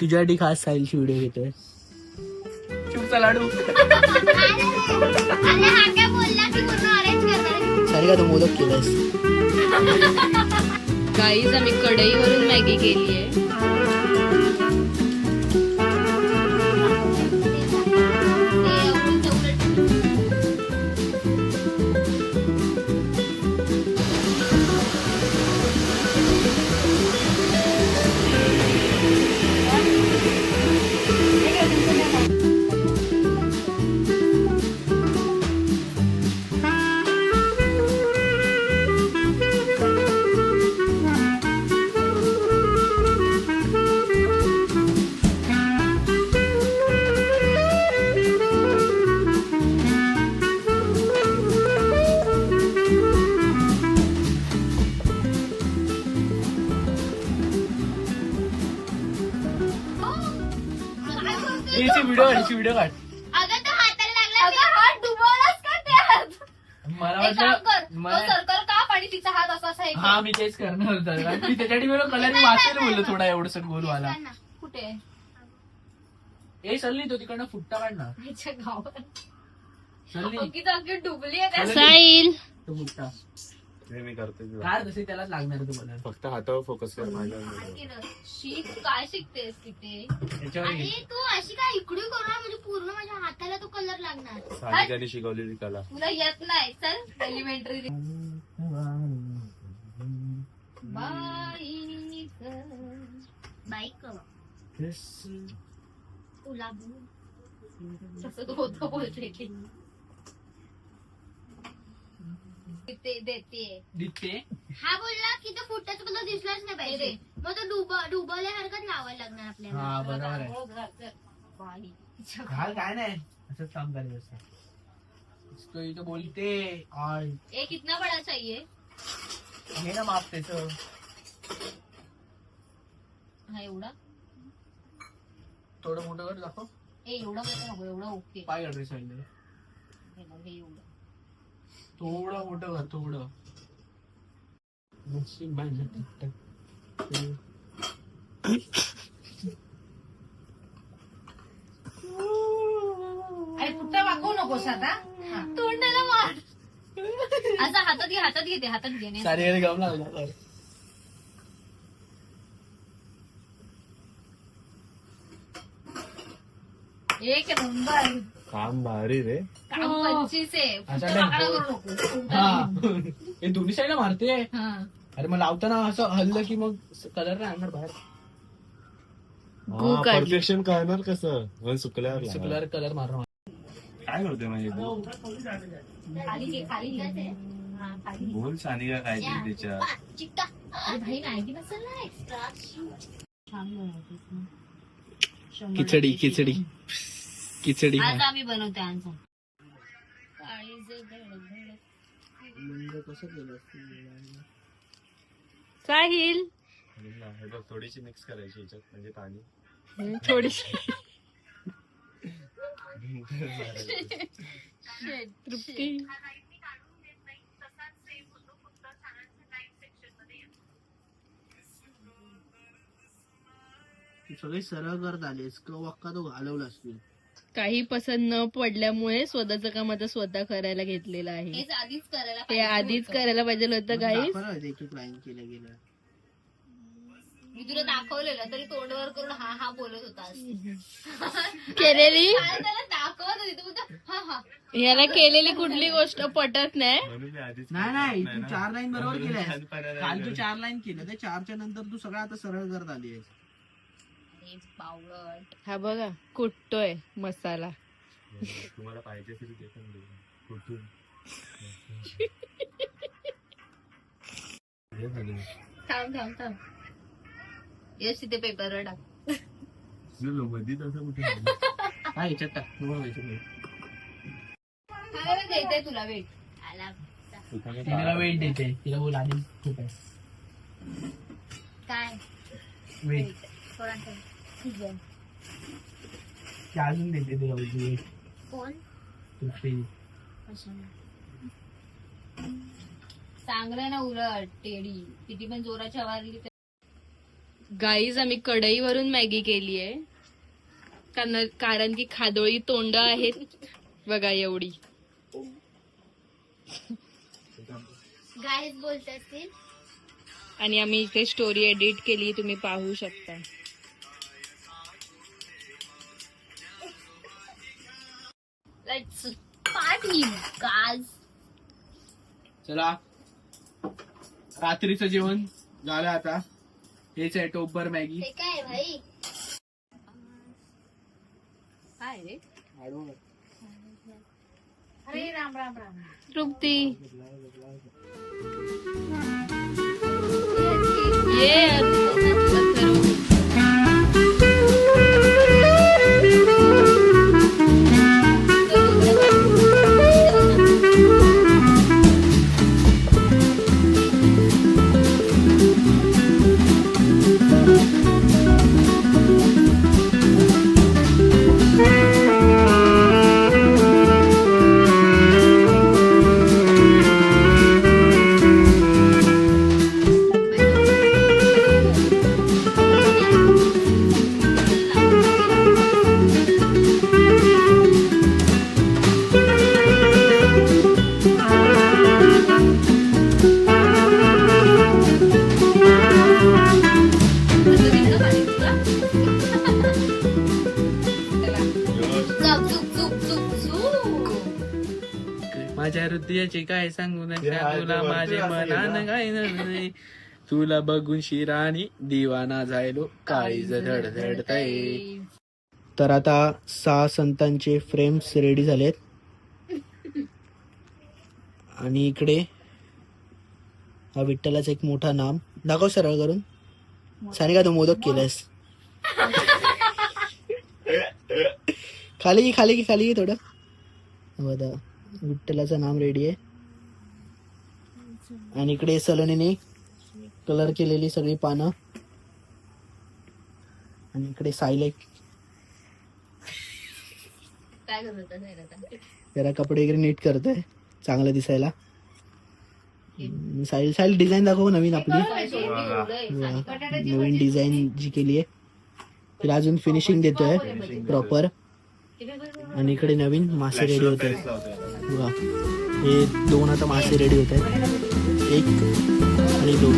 तुझ्यासाठी खास साहिलची व्हिडिओ घेतोय. चिवचा लाडू. सारिका तू मोदक केलंस. गाईज आम्ही कढईवरून मॅगी केली आहे. व्हिडिओ काढ. मला सर्कल काप आणि तिचा हात असा असा हा मी तेच करणार होता. मी त्याच्यासाठी मला कलर वाचेल बोललो थोडा एवढस गोलवाला. कुठे ए सल्ली तो तिकडनं फुट्टा काढ ना. सल्ली डुबली साहिल तो फुट्टा मी करतो काय तसे त्यालाच लागणार तुम्हाला. फक्त हातावर फोकस कर माझ्या. शिक काय शिकतेस तिथे त्याच्यावर घे. तू अशी काय इकडे करणार म्हणजे पूर्ण माझ्या हाताला तो कलर लागणार. सानिकाने शिकवलेली कला. तुला येत नाही चल एलिमेंटरी बाईक तुला तसं तो होतं बोलते की देते दिसते. हा बोलला की तो फुटाचा मला दिसलाच नाही पाहिजे. मग तो डुबवल्यासारखंच लावायला लागणार आपल्याला. हा बरोबर आहे. घाल काय नाही असंच काम करायचं असतं. तो इथं बोलते और ये कितना बड़ा चाहिए हे ना माप त्याचं. हा एवढा थोडं मोठं कर दाखव. एवढा मोठा नको एवढा ओके पाय ऍड्रेस आहे हे एवढं थोडं मोठं कर थोडं. कुठं वाकवू नकोस आता तोंडाला मार. असं हातात घेते हातात घेणे सारी गम लागला. एक नंबर काम भारी रे. काम 25 आहे अच्छा, फक्त वाकडा करू नको. हा हे दोन्ही साईडला मारते. हा. अरे मग लावताना असं हल्लं की मग कलर नाही आणणार बाहेर. परफेक्शन कळणार कसं मग सुकल्यावर सुकल्यावर कलर मारणार. काय करतोय म्हणजे खाली घे खाली घे. हा, खाली. बोल सानिका काय ते त्याच्या. चिकटा अरे भाई मॅगी मसाला एक्स्ट्रा छान बनवतेस ना. खिचडी खिचडी खिचडी. आज आम्ही बनवते आमचं साहिल थोडीशी मिक्स करायची याच्यात म्हणजे पाणी थोडीशी तृप्ती. सगळे सरळ करत आलेस वक्का तो घालवलास तू. काही पसंत न पडल्यामुळे स्वतःचं काम आता स्वतः करायला घेतलेलं आहे. हेच आधीच करायला ते आधीच करायला पाहिजे होतं काही. एक एक लाईन केलं गेलं. मी तुला दाखवलेलं तरी तोंडवर करून हा हा बोलत होतास. केलेली त्याला दाखवत होती तू बोलतो हा हा. याला केलेली कुठली गोष्ट पटत नाही. म्हणून मी आधीच नाही तू 4 लाईन बरोबर केल्यास. काल तू 4 लाईन केलं त्या 4च्या नंतर तू सगळं आता सरळ करत आली. बावळट. हा बघा कुटतोय मसाला. तुम्हाला पाहिजे असेल ते पण देऊ. कुठून थांब थांब थांब. यश तिथे पेपरवर टाक. मध्ये तसं कुठे हा याच्यात टाक. देते तुला वेट. तिला वेट देते. तिला बोल आधी खूप आहे काय वेट. ठीक आहे. ती अजून देते तुला वेट. कोण तृप्ती. चांगलं ना उलट टेडी किती पण जोराची हवा आली गाईज आम्ही कढईवरून मॅगी केली आहे कारण की खादोळी तोंड आहेत बघा एवढी. गाईज बोलत असतील. आणि आम्ही इथे स्टोरी एडिट केली, तुम्ही पाहू शकता. लेट्स पार्टी गाज. चला रात्रीचं जेवण झालं आता. हेच आहे टोपभर मॅगी. ते काय भाई काय रे तृप्ती ये माझ्या हृदयाचे काय सांगू नका तुला, माझे मनानं काय नाही. तुला बघून शिराणी दिवाना झायलो, काळीज धडधडतय. तर आता 6 संतांचे फ्रेम्स रेडी झालेत. आणि इकडे हा विठ्ठलाचं एक मोठा नाम दाखव सरळ करून. सानिका तू मोदक केलंस. खाली घे थोडं. बघा विठ्ठलाचं नाम रेडी आहे. आणि इकडे सलोनीने कलर केलेली सगळी पानं. आणि इकडे सायले काय करत होता जरा कपडे वगैरे नीट करतोय चांगलं दिसायला. साईल डिझाईन दाखव नवीन आपली. नवीन डिझाईन जी केली आहे तिला अजून फिनिशिंग देतोय प्रॉपर. आणि इकडे नवीन मासे रेडी होत आहेत. बघा हे 2 आता मासे रेडी होत आहेत. 1 आणि 2.